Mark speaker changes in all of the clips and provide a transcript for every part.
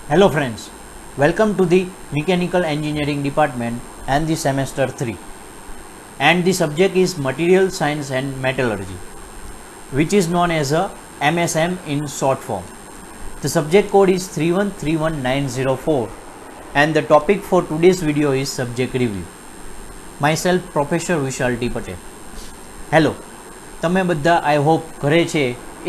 Speaker 1: Hello friends, welcome to the Mechanical Engineering Department and the semester 3, and the subject is Material Science and Metallurgy, which is known as a MSM in short form. The subject code is 3131904 and the topic for today's video is subject review. Myself Professor Vishal T. Patel. Hello, તમે બધા I hope ઘરે છે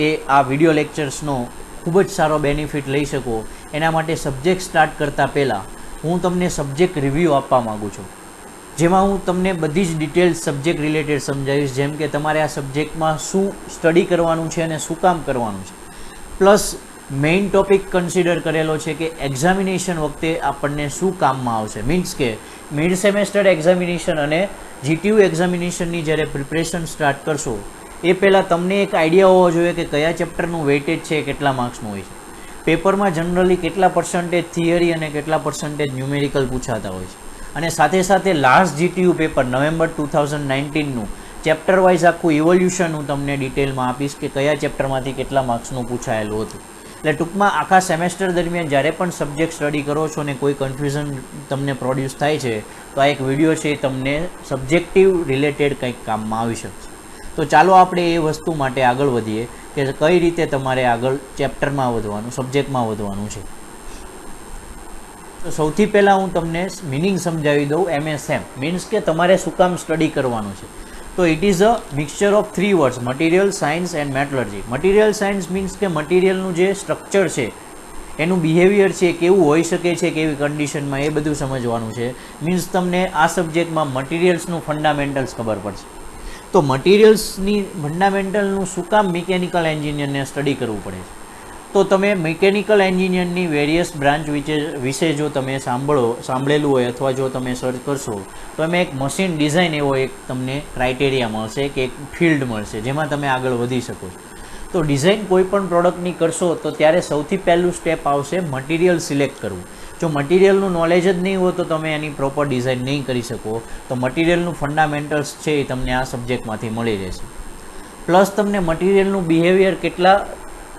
Speaker 1: એ આ video લેક્ચર્સનો ખૂબ જ સારો benefit લઈ શકો એના માટે સબ્જેક્ટ સ્ટાર્ટ કરતાં પહેલાં હું તમને સબ્જેક્ટ રિવ્યૂ આપવા માગું છું, જેમાં હું તમને બધી જ ડિટેલ્સ સબ્જેક્ટ રિલેટેડ સમજાવીશ, જેમ કે તમારે આ સબ્જેક્ટમાં શું સ્ટડી કરવાનું છે અને શું કામ કરવાનું છે. પ્લસ મેઇન ટોપિક કન્સિડર કરેલો છે કે એક્ઝામિનેશન વખતે આપણને શું કામમાં આવશે. મીન્સ કે મિડ સેમેસ્ટર એક્ઝામિનેશન અને જીટીયુ એક્ઝામિનેશનની જ્યારે પ્રિપરેશન સ્ટાર્ટ કરશો એ પહેલાં તમને એક આઈડિયા હોવો જોઈએ કે કયા ચેપ્ટરનું વેઇટેજ છે, કેટલા માર્ક્સનું હોય છે. પેપરમાં જનરલી કેટલા પર્સન્ટેજ થિયરી અને કેટલા પર્સન્ટેજ ન્યુમેરિકલ પૂછાતા હોય છે, અને સાથે સાથે લાસ્ટ જીટીયુ પેપર નવેમ્બર 2019નું ચેપ્ટર વાઇઝ આખું ઇવોલ્યુશન હું તમને ડિટેલમાં આપીશ કે કયા ચેપ્ટરમાંથી કેટલા માર્ક્સનું પૂછાયેલું હતું. એટલે ટૂંકમાં આખા સેમેસ્ટર દરમિયાન જ્યારે પણ સબ્જેક્ટ સ્ટડી કરો છો ને કોઈ કન્ફ્યુઝન તમને પ્રોડ્યુસ થાય છે તો આ એક વિડીયો છે એ તમને સબ્જેક્ટિવ રિલેટેડ કંઈક કામમાં આવી શકશે. તો ચાલો આપણે એ વસ્તુ માટે આગળ વધીએ કે કઈ રીતે તમારે આગળ ચેપ્ટરમાં વધવાનું, સબ્જેક્ટમાં વધવાનું છે. તો સૌથી પહેલાં હું તમને મિનિંગ સમજાવી દઉં. MSM મીન્સ કે તમારે શું કામ સ્ટડી કરવાનું છે. તો it is a mixture of 3 words, material, science and metallurgy. Material science means કે મટીરિયલનું જે સ્ટ્રક્ચર છે, એનું બિહેવિયર છે, કેવું હોઈ શકે છે, કેવી કન્ડિશનમાં, એ બધું સમજવાનું છે. મીન્સ તમને આ સબ્જેક્ટમાં મટીરિયલ્સનું ફંડામેન્ટલ્સ ખબર પડશે. તો મટીરિયલ્સની ફંડામેન્ટલનું શું કામ મિકેનિકલ એન્જિનિયરને સ્ટડી કરવું પડે છે? તો તમે મિકેનિકલ એન્જિનિયરની વેરિયસ બ્રાન્ચ વિશે જો તમે સાંભળેલું હોય અથવા જો તમે સર્ચ કરશો તો એમાં એક મશીન ડિઝાઇન એવો એક તમને ક્રાઇટેરિયા મળશે કે એક ફિલ્ડ મળશે જેમાં તમે આગળ વધી શકો છો. તો ડિઝાઇન કોઈ પણ પ્રોડક્ટની કરશો તો ત્યારે સૌથી પહેલું સ્ટેપ આવશે મટીરિયલ સિલેક્ટ કરવું. જો મટીરિયલનું નોલેજ જ નહીં હોય તો તમે એની પ્રોપર ડિઝાઇન નહીં કરી શકો. તો મટીરિયલનું ફંડામેન્ટલ્સ છે એ તમને આ સબ્જેક્ટમાંથી મળી રહેશે. પ્લસ તમને મટીરિયલનું બિહેવિયર કેટલા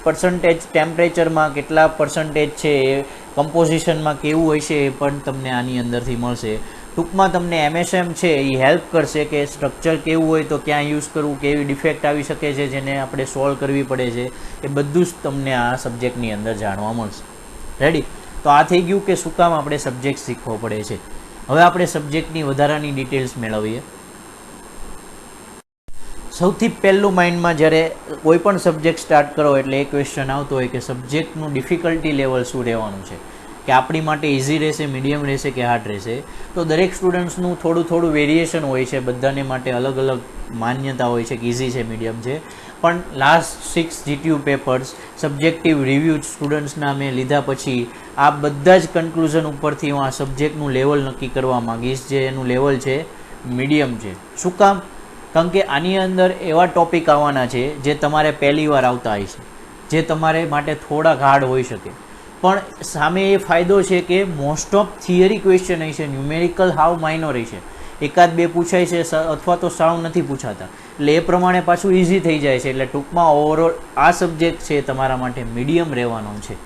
Speaker 1: પર્સન્ટેજ ટેમ્પરેચરમાં, કેટલા પર્સન્ટેજ છે એ કમ્પોઝિશનમાં કેવું હોય છે એ પણ તમને આની અંદરથી મળશે. ટૂંકમાં તમને MSM છે એ હેલ્પ કરશે કે સ્ટ્રક્ચર કેવું હોય તો ક્યાં યુઝ કરવું, કેવી ડિફેક્ટ આવી શકે છે જેને આપણે સોલ્વ કરવી પડે છે, એ બધું જ તમને આ સબ્જેક્ટની અંદર જાણવા મળશે. રેડી? તો આ થઈ ગયું કે શું કામ આપણે સબ્જેક્ટ શીખવો પડે છે. હવે આપણે સબ્જેક્ટની વધારાની ડિટેલ્સ મેળવીએ. સૌથી પહેલું માઇન્ડમાં જ્યારે કોઈ પણ સબ્જેક્ટ સ્ટાર્ટ કરો એટલે એ ક્વેશ્ચન આવતો હોય કે સબ્જેક્ટનું ડિફિકલ્ટી લેવલ શું રહેવાનું છે, કે આપણી માટે ઇઝી રહેશે, મીડિયમ રહેશે કે હાર્ડ રહેશે. તો દરેક સ્ટુડન્ટ્સનું થોડું વેરિએશન હોય છે, બધાને માટે અલગ અલગ માન્યતા હોય છે કે ઇઝી છે, મીડિયમ છે. પણ last 6 GTU papers subjective review સ્ટુડન્ટ્સના મેં લીધા પછી આ બધા જ કન્ક્લુઝન ઉપરથી હું આ સબ્જેક્ટનું લેવલ નક્કી કરવા માગીશ, જે એનું લેવલ છે મીડિયમ છે. શું કામ? કારણ કે આની અંદર એવા ટોપિક આવવાના છે જે તમારે પહેલી વાર આવતા હોય છે, જે તમારે માટે થોડાક હાર્ડ હોઈ શકે. પણ સામે એ ફાયદો છે કે મોસ્ટ ઓફ થિયરી ક્વેશ્ચન હશે, ન્યુમેરિકલ હાવ માઇનોર હશે, એકાદ બે પૂછાય છે અથવા તો સાવ નથી પૂછાતા, એટલે એ પ્રમાણે પાછું ઇઝી થઈ જાય છે. એટલે ટૂંકમાં ઓવરઓલ આ સબ્જેક્ટ છે તમારા માટે મીડિયમ રહેવાનો છે.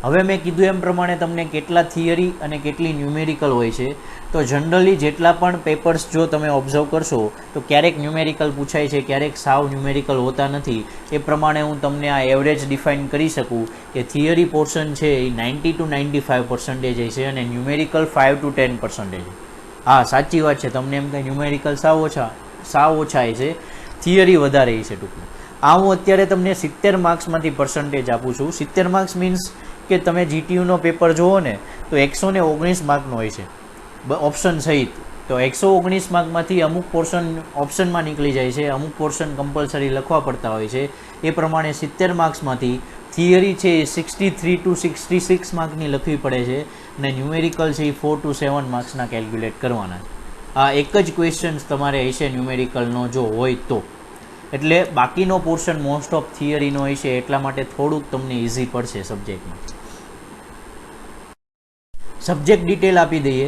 Speaker 1: હવે મેં કીધું એમ પ્રમાણે તમને કેટલા થિયરી અને કેટલી ન્યુમેરિકલ હોય છે. તો જનરલી જેટલા પણ પેપર્સ જો તમે ઓબ્ઝર્વ કરશો તો ક્યારેક ન્યુમેરિકલ પૂછાય છે, ક્યારેક સાવ ન્યુમેરિકલ હોતા નથી. એ પ્રમાણે હું તમને આ એવરેજ ડિફાઇન કરી શકું કે થિયરી પોર્શન છે એ 90 to 95% છે અને ન્યુમેરિકલ 5 to 10%. હા, સાચી વાત છે. તમને એમ કંઈ ન્યુમેરિકલ સાવ ઓછા છે, થિયરી વધારે છે. ટૂંકમાં આ હું અત્યારે તમને 70 માર્ક્સમાંથી પર્સન્ટેજ આપું છું. 70 માર્ક્સ મીન્સ કે તમે જીટીયુનો પેપર જુઓ ને તો 119 માર્કનો હોય છે ઓપ્શન સહિત. તો 119 માર્કમાંથી અમુક પોર્શન ઓપ્શનમાં નીકળી જાય છે, અમુક પોર્શન કમ્પલસરી લખવા પડતા હોય છે. એ પ્રમાણે 70 માર્ક્સમાંથી થિયરી છે એ 63 to 66 માર્કની લખવી પડે છે અને ન્યુમેરિકલ છે એ 4 to 7 માર્ક્સના કેલ્ક્યુલેટ કરવાના છે. આ એક જ ક્વેશ્ચન્સ તમારે હશે ન્યુમેરિકલનો જો હોય તો. એટલે બાકીનો પોર્શન મોસ્ટ ઓફ થિયરીનો હશે, એટલા માટે થોડુંક તમને ઇઝી પડશે સબ્જેક્ટમાં. સબ્જેક્ટ ડિટેલ આપી દઈએ.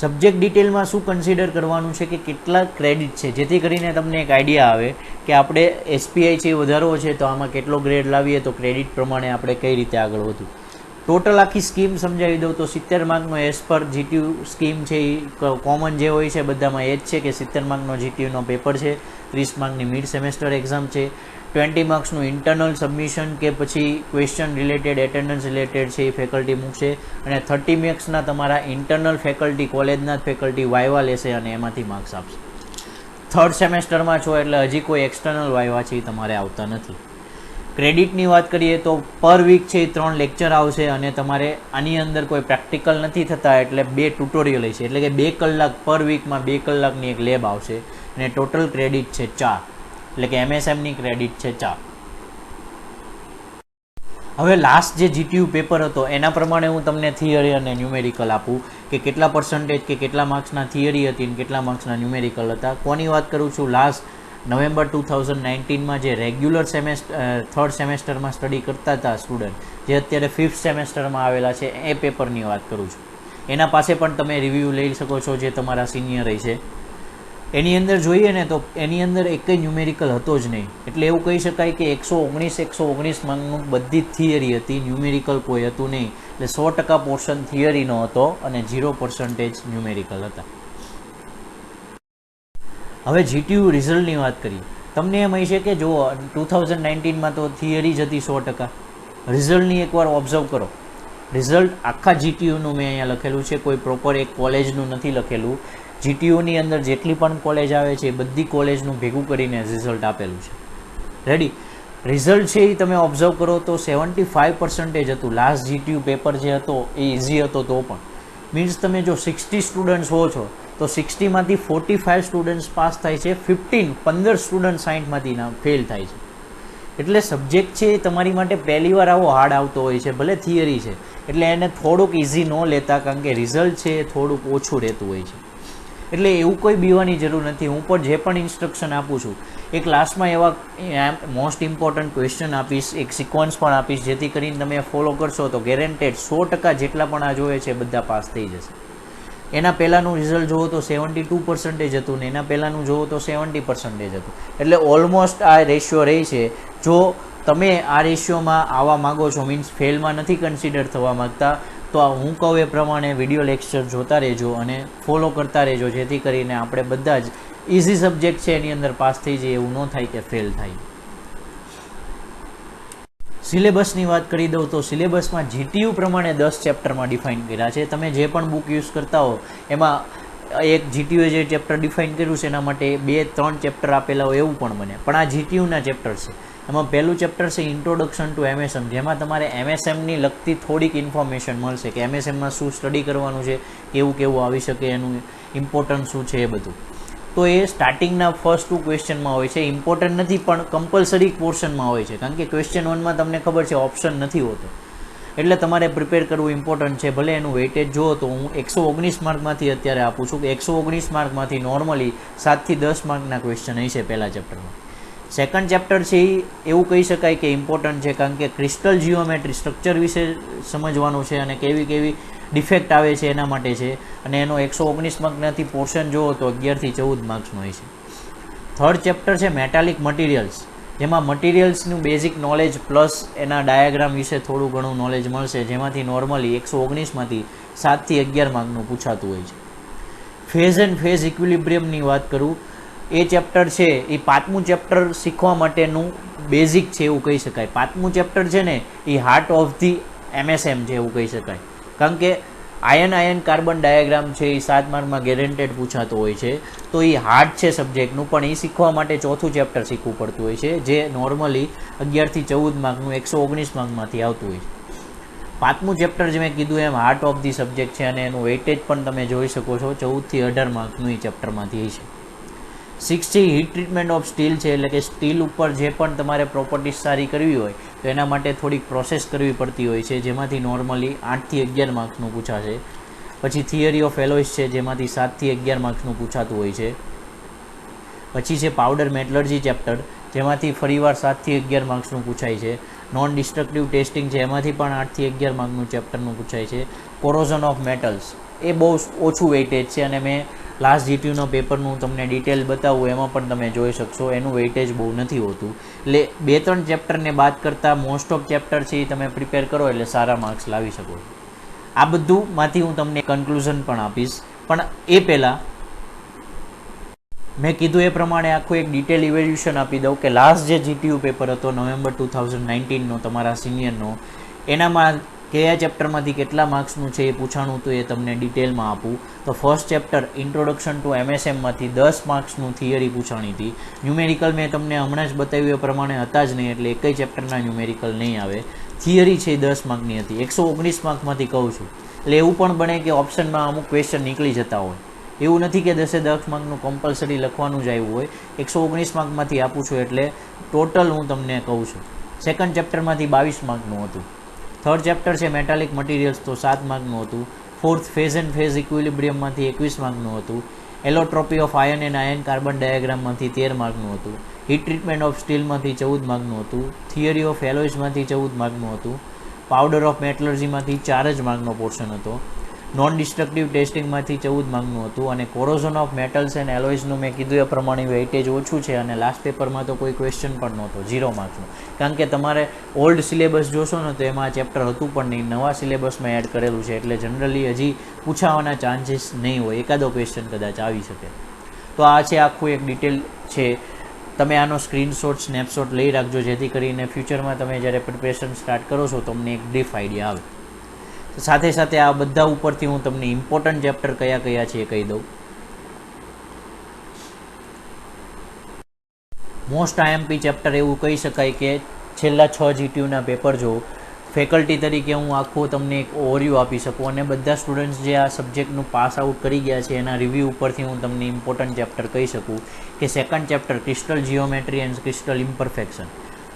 Speaker 1: સબ્જેક્ટ ડિટેલમાં શું કન્સિડર કરવાનું છે કે કેટલા ક્રેડિટ છે, જેથી કરીને તમને એક આઈડિયા આવે કે આપણે SPI છે વધારવો છે તો આમાં કેટલો ગ્રેડ લાવીએ તો ક્રેડિટ પ્રમાણે આપણે કઈ રીતે આગળ વધવું. ટોટલ આખી સ્કીમ સમજાવી દઉં તો 70 માર્કનો એસ પર GTU સ્કીમ છે એ કોમન જે હોય છે બધામાં એ જ છે કે 70 માર્કનો GTUનો પેપર છે, 30 માર્કની મિડ સેમેસ્ટર એક્ઝામ છે, 20 માર્ક્સનું ઇન્ટરનલ સબમિશન કે પછી ક્વેશ્ચન રિલેટેડ એટેન્ડન્સ રિલેટેડ છે એ ફેકલ્ટી મૂકશે, અને 30 માર્ક્સના તમારા ઇન્ટરનલ ફેકલ્ટી કોલેજના જ ફેકલ્ટી વાયવા લેશે અને એમાંથી માર્ક્સ આપશે. થર્ડ સેમેસ્ટરમાં છો એટલે હજી કોઈ એક્સટર્નલ વાયવા છે એ તમારે આવતા નથી. ક્રેડિટની વાત કરીએ તો પર વીક છે એ 3 લેક્ચર આવશે અને તમારે આની અંદર કોઈ પ્રેક્ટિકલ નથી થતા એટલે 2 ટ્યુટોરિયલ છે, એટલે કે 2 કલાક પર વીકમાં 2 કલાકની એક લેબ આવશે અને ટોટલ ક્રેડિટ છે 4, એટલે કે MSMની ક્રેડિટ છે 4. હવે લાસ્ટ જે GTU પેપર હતો એના પ્રમાણે હું તમને થિયરી અને ન્યુમેરિકલ આપું કે કેટલા પર્સન્ટેજ કે કેટલા માર્ક્સના થિયરી હતી અને કેટલા માર્ક્સના ન્યુમેરિકલ હતા. કોની વાત કરું છું? લાસ્ટ નવેમ્બર 2019માં જે રેગ્યુલર થર્ડ સેમેસ્ટરમાં સ્ટડી કરતા હતા સ્ટુડન્ટ, જે અત્યારે 5th સેમેસ્ટરમાં આવેલા છે, એ પેપરની વાત કરું છું. એના પાસે પણ તમે રિવ્યૂ લઈ શકો છો જે તમારા સિનિયર છે. એની અંદર જોઈએ ને તો એની અંદર એક જ ન્યુમેરિકલ હતો જ નહીં, એટલે એવું કહી શકાય કે 119 માર્કનું બધી જ થિયરી હતી, ન્યુમેરિકલ કોઈ હતું નહીં. એટલે 100% પોર્શન થિયરીનો હતો અને 0% ન્યુમેરિકલ હતા. હવે GTU રિઝલ્ટની વાત કરીએ. તમને એમ હશે કે જો 2019માં તો થિયરી જ હતી 100%, રિઝલ્ટની એકવાર ઓબ્ઝર્વ કરો. રિઝલ્ટ આખા GTUનું મેં અહીંયા લખેલું છે, કોઈ પ્રોપર એક કોલેજનું નથી લખેલું. GTUની અંદર જેટલી પણ કોલેજ આવે છે એ બધી કોલેજનું ભેગું કરીને રિઝલ્ટ આપેલું છે. રેડી? રિઝલ્ટ છે એ તમે ઓબ્ઝર્વ કરો તો 75% હતું. લાસ્ટ GTU પેપર જે હતો એ ઇઝી હતો તો પણ મીન્સ તમે જો 60 સ્ટુડન્ટ્સ હો છો તો 60માંથી 45 સ્ટુડન્ટ્સ પાસ થાય છે, 15 સ્ટુડન્ટ 60માંથી ફેલ થાય છે. એટલે સબ્જેક્ટ છે એ તમારી માટે પહેલી વાર આવો હાર્ડ આવતો હોય છે, ભલે થિયરી છે, એટલે એને થોડુંક ઇઝી ન લેતા, કારણ કે રિઝલ્ટ છે એ થોડુંક ઓછું રહેતું હોય છે. એટલે એવું કોઈ બીવાની જરૂર નથી. હું પણ જે પણ ઇન્સ્ટ્રક્શન આપું છું એ ક્લાસમાં એવા મોસ્ટ ઇમ્પોર્ટન્ટ ક્વેશ્ચન આપીશ, એક સિક્વન્સ પણ આપીશ, જેથી કરીને તમે ફોલો કરશો તો ગેરેન્ટેડ 100% જેટલા પણ આ જોઈએ છે બધા પાસ થઈ જશે. એના પહેલાંનું રિઝલ્ટ જુઓ તો 72% હતું ને એના પહેલાંનું જુઓ તો 70% હતું. એટલે ઓલમોસ્ટ આ રેશિયો રહી છે. જો તમે આ રેશિયોમાં આવવા માગો છો, મીન્સ ફેલમાં નથી કન્સિડર થવા માગતા, તો હું કહું એ પ્રમાણે વિડીયો લેક્ચર જોતા રહેજો અને ફોલો કરતા રહેજો, જેથી કરીને આપણે બધા જ ઇઝી સબ્જેક્ટ છે એની અંદર પાસ થઈ જઈએ, એવું ન થાય કે ફેલ થાય. સિલેબસની વાત કરી દઉં તો સિલેબસમાં GTU પ્રમાણે 10 ચેપ્ટરમાં ડિફાઇન કર્યા છે. તમે જે પણ બુક યુઝ કરતા હો એમાં એક GTUએ જે ચેપ્ટર ડિફાઇન કર્યું છે એના માટે 2-3 ચેપ્ટર આપેલા હોય એવું પણ બને, પણ આ GTUના ચેપ્ટર છે. એમાં પહેલું ચેપ્ટર છે ઇન્ટ્રોડક્શન ટુ MSM, જેમાં તમારે MSMની લગતી થોડીક ઇન્ફોર્મેશન મળશે કે MSMમાં શું સ્ટડી કરવાનું છે, કેવું કેવું આવી શકે, એનું ઇમ્પોર્ટન્સ શું છે એ બધું. તો એ સ્ટાર્ટિંગના ફર્સ્ટ 2 ક્વેશ્ચનમાં હોય છે. ઇમ્પોર્ટન્ટ નથી પણ કમ્પલસરી પોર્શનમાં હોય છે, કારણ કે ક્વેશ્ચન 1માં તમને ખબર છે ઓપ્શન નથી હોતો, એટલે તમારે પ્રિપેર કરવું ઇમ્પોર્ટન્ટ છે. ભલે એનું વેઇટેજ જુઓ તો હું 119 માર્કમાંથી અત્યારે આપું છું કે 119 માર્કમાંથી નોર્મલી 7 થી 10 માર્કના ક્વેશ્ચન હશે પહેલા ચેપ્ટરમાં. સેકન્ડ ચેપ્ટર છે એ એવું કહી શકાય કે ઇમ્પોર્ટન્ટ છે, કારણ કે ક્રિસ્ટલ જીઓમેટ્રી સ્ટ્રક્ચર વિશે સમજવાનું છે અને કેવી કેવી ડિફેક્ટ આવે છે એના માટે છે, અને એનો 119 માર્કનાથી પોર્શન જુઓ તો 11 થી 14 માર્ક્સનો હોય છે. થર્ડ ચેપ્ટર છે મેટાલિક મટીરિયલ્સ, જેમાં મટીરિયલ્સનું બેઝિક નોલેજ પ્લસ એના ડાયાગ્રામ વિશે થોડું ઘણું નોલેજ મળશે, જેમાંથી નોર્મલી 119માંથી 7 થી 11 માર્કનું પૂછાતું હોય છે. ફેઝ એન્ડ ફેઝ ઇક્વિલિબ્રિયમની વાત કરું, એ ચેપ્ટર છે એ 5મું ચેપ્ટર શીખવા માટેનું બેઝિક છે એવું કહી શકાય. 5મું ચેપ્ટર છે ને એ હાર્ટ ઓફ ધી MSM છે એવું કહી શકાય, કારણ કે આયન કાર્બન ડાયાગ્રામ છે એ 7 માર્કમાં ગેરેન્ટેડ પૂછાતો હોય છે. તો એ હાર્ડ છે સબ્જેક્ટનું, પણ એ શીખવા માટે 4થું ચેપ્ટર શીખવું પડતું હોય છે, જે નોર્મલી 11 થી 14 માર્કનું 119 માર્કમાંથી આવતું હોય છે. 5મું ચેપ્ટર જે મેં કીધું એમ હાર્ટ ઓફ ધી સબ્જેક્ટ છે અને એનું વેઇટેજ પણ તમે જોઈ શકો છો, 14 થી 18 માર્કનું એ ચેપ્ટરમાંથી છે. 6 છે હીટ ટ્રીટમેન્ટ ઓફ સ્ટીલ છે, એટલે કે સ્ટીલ ઉપર જે પણ તમારે પ્રોપર્ટીઝ સારી કરવી હોય તો એના માટે થોડીક પ્રોસેસ કરવી પડતી હોય છે, જેમાંથી નોર્મલી 8 થી 11 માર્ક્સનું પૂછાશે. પછી થિયરી ઓફ એલોયસ છે, જેમાંથી 7 થી 11 માર્ક્સનું પૂછાતું હોય છે. પછી છે પાવડર મેટલર્જી ચેપ્ટર, જેમાંથી ફરીવાર 7 થી 11 માર્ક્સનું પૂછાય છે. નોન ડિસ્ટ્રક્ટિવ ટેસ્ટિંગ છે, એમાંથી પણ 8 થી 11 માર્કનું ચેપ્ટરનું પૂછાય છે. કોરોઝન ઓફ મેટલ્સ, એ બહુ ઓછું વેઇટેજ છે, અને મેં લાસ્ટ જીટીયુનો પેપરનું તમને ડિટેલ બતાવું એમાં પણ તમે જોઈ શકશો એનું વેઇટેજ બહુ નથી હોતું. એટલે 2-3 ચેપ્ટરને બાદ કરતાં મોસ્ટ ઓફ ચેપ્ટર છે એ તમે પ્રિપેર કરો એટલે સારા માર્ક્સ લાવી શકો છો. આ બધુંમાંથી હું તમને કન્ક્લુઝન પણ આપીશ, પણ એ પહેલાં મેં કીધું એ પ્રમાણે આખું એક ડિટેલ ઇવેલ્યુશન આપી દઉં કે લાસ્ટ જે જીટીયુ પેપર હતો નવેમ્બર 2019નો તમારા સિનિયરનો, એનામાં કયા ચેપ્ટરમાંથી કેટલા માર્ક્સનું છે એ પૂછાણું હતું એ તમને ડિટેલમાં આપું. તો ફર્સ્ટ ચેપ્ટર ઇન્ટ્રોડક્શન ટુ MSMમાંથી 10 માર્ક્સનું થિયરી પૂછાણી હતી. ન્યુમેરિકલ મેં તમને હમણાં જ બતાવ્યું એ પ્રમાણે હતા જ નહીં, એટલે એકય ચેપ્ટરના ન્યુમેરિકલ નહીં આવે. થિયરી છે એ 10 માર્કની હતી. 119 માર્કમાંથી કહું છું, એટલે એવું પણ બને કે ઓપ્શનમાં અમુક ક્વેશ્ચન નીકળી જતા હોય. એવું નથી કે 10 માર્કનું કમ્પલસરી લખવાનું જ આવ્યું હોય. 119 માર્કમાંથી આપું છું એટલે ટોટલ હું તમને કહું છું. સેકન્ડ ચેપ્ટરમાંથી 22 માર્કનું હતું. થર્ડ ચેપ્ટર છે મેટાલિક મટીરિયલ્સ, તો 7 માર્કનું હતું. ફોર્થ ફેઝ એન્ડ ફેઝ ઇક્વિલિબ્રિયમમાંથી 21 માર્કનું હતું. Allotropy of iron and iron carbon ડાયાગ્રામમાંથી 13 માર્કનું હતું. હીટ ટ્રીટમેન્ટ ઓફ સ્ટીલમાંથી 14 માર્કનું હતું. થિયરી ઓફ એલોઇઝમાંથી 14 માર્કનું હતું. પાવડર ઓફ મેટલર્જીમાંથી 4 જ માર્કનો પોર્શન હતો. નોન ડિસ્ટ્રક્ટિવ ટેસ્ટિંગમાંથી 14 માર્કનું હતું. અને કોરોઝન ઓફ મેટલ્સ એન્ડ એલોઇઝનું મેં કીધું એ પ્રમાણે વેઇટેજ ઓછું છે, અને લાસ્ટ પેપરમાં તો કોઈ ક્વેશ્ચન પણ નહોતો, 0 માર્ક્સનો. કારણ કે તમારે ઓલ્ડ સિલેબસ જોશો ને તો એમાં ચેપ્ટર હતું પણ નહીં, નવા સિલેબસમાં એડ કરેલું છે, એટલે જનરલી હજી પૂછાવાના ચાન્સીસ નહીં હોય, એકાદો ક્વેશ્ચન કદાચ આવી શકે. તો આ છે આખું એક ડિટેલ છે. તમે આનો સ્ક્રીનશોટ સ્નેપશોટ લઈ રાખજો, જેથી કરીને ફ્યુચરમાં તમે જ્યારે પ્રિપરેશન સ્ટાર્ટ કરો છો તમને એક બ્રીફ આઈડિયા આવે. સાથે સાથે આ બધા ઉપરથી હું તમને ઇમ્પોર્ટન્ટ ચેપ્ટર કયા કયા છે એ કહી દઉં. મોસ્ટ IMP ચેપ્ટર એવું કહી શકાય કે છેલ્લા 6 જીટીયુના પેપર જો ફેકલ્ટી તરીકે હું આખું તમને એક ઓવરવ્યૂ આપી શકું, અને બધા સ્ટુડન્ટ્સ જે આ સબ્જેક્ટનું પાસ આઉટ કરી ગયા છે એના રિવ્યૂ ઉપરથી હું તમને ઇમ્પોર્ટન્ટ ચેપ્ટર કહી શકું કે second chapter crystal geometry and crystal imperfection,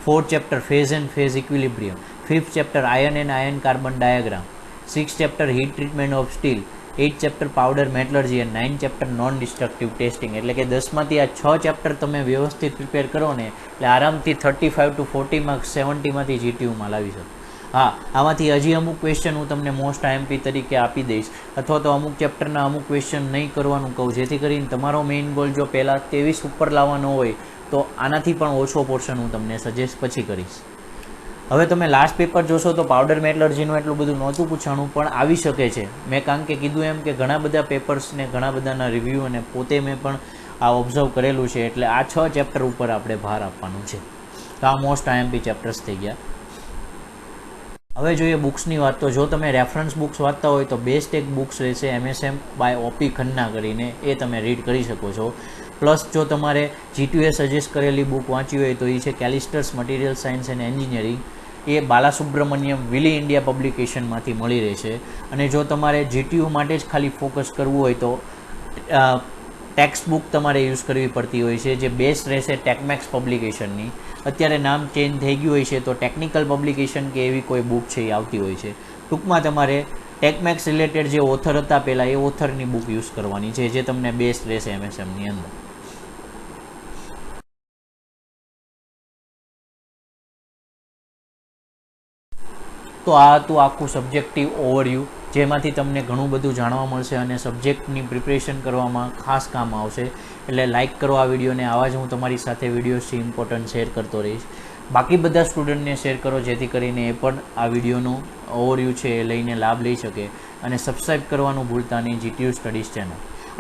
Speaker 1: fourth chapter phase and phase equilibrium, fifth chapter iron and iron carbon diagram, 6th chapter heat treatment of steel, 8th chapter powder metallurgy and 9th chapter non destructive testing. એટલે કે 10માંથી આ 6 chapter તમે વ્યવસ્થિત prepare કરો ને એટલે આરામથી 35 to 40 marks 70માંથી જીટીયુમાં લાવી શકો. હા, આમાંથી હજી અમુક ક્વેશ્ચન હું તમને મોસ્ટ IMP તરીકે આપી દઈશ, અથવા તો અમુક ચેપ્ટરના અમુક ક્વેશ્ચન નહીં કરવાનું કહું, જેથી કરીને તમારો મેઇન ગોલ જો પહેલાં 23 ઉપર લાવવાનો હોય તો આનાથી પણ ઓછો પોર્શન હું તમને સજેસ્ટ પછી કરીશ. હવે તમે લાસ્ટ પેપર જોશો તો પાવડર મેટલર્જીનું એટલું બધું નહોતું પૂછાણું, પણ આવી શકે છે. મેં કારણ કે કીધું એમ કે ઘણા બધા પેપર્સને ઘણા બધાના રિવ્યૂ અને પોતે મેં પણ આ ઓબ્ઝર્વ કરેલું છે, એટલે આ 6 ચેપ્ટર ઉપર આપણે ભાર આપવાનું છે. તો આ મોસ્ટ IMP ચેપ્ટર્સ થઈ ગયા. હવે જોઈએ બુક્સની વાત. તો જો તમે રેફરન્સ બુક્સ વાંચતા હોય તો બેસ્ટ એક બુક્સ રહેશે MSM બાય OP ખન્ના કરીને, એ તમે રીડ કરી શકો છો. પ્લસ જો તમારે જીટીયુએ સજેસ્ટ કરેલી બુક વાંચી હોય તો એ છે Callister's material science and engineering, એ બાલાસુબ્રમણ્યમ વિલી ઇન્ડિયા પબ્લિકેશનમાંથી મળી રહેશે. અને જો તમારે જીટીયુ માટે જ ખાલી ફોકસ કરવું હોય તો ટેક્સ્ટ બુક તમારે યુઝ કરવી પડતી હોય છે, જે બેસ્ટ રહેશે ટેકમેક્સ પબ્લિકેશનની. અત્યારે નામ ચેન્જ થઈ ગયું હોય છે તો ટેકનિકલ પબ્લિકેશન કે એવી કોઈ બુક છે એ આવતી હોય છે. ટૂંકમાં તમારે ટેકમેક્સ રિલેટેડ જે ઓથર હતા પહેલાં એ ઓથરની બુક યુઝ કરવાની છે, જે તમને બેસ્ટ રહેશે MSMની અંદર. તો આ હતું આખું સબ્જેક્ટિવ ઓવરવ્યૂ, જેમાંથી તમને ઘણું બધું જાણવા મળશે અને સબ્જેક્ટની પ્રિપરેશન કરવામાં ખાસ કામ આવશે. એટલે લાઇક કરો આ વિડીયોને. આવા જ હું તમારી સાથે વિડીયોઝ છે ઇમ્પોર્ટન્ટ શેર કરતો રહીશ. બાકી બધા સ્ટુડન્ટને શેર કરો, જેથી કરીને એ પણ આ વિડીયોનો ઓવરવ્યૂ છે એ લઈને લાભ લઈ શકે. અને સબસ્ક્રાઈબ કરવાનું ભૂલતા નહીં GTU સ્ટડીઝ ચેનલ.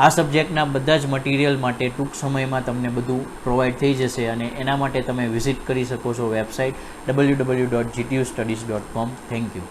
Speaker 1: આ સબ્જેક્ટના બધા જ મટીરિયલ માટે ટૂંક સમયમાં તમને બધું પ્રોવાઈડ થઈ જશે, અને એના માટે તમે વિઝિટ કરી શકો છો વેબસાઇટ www.gtustudies.com. Thank you.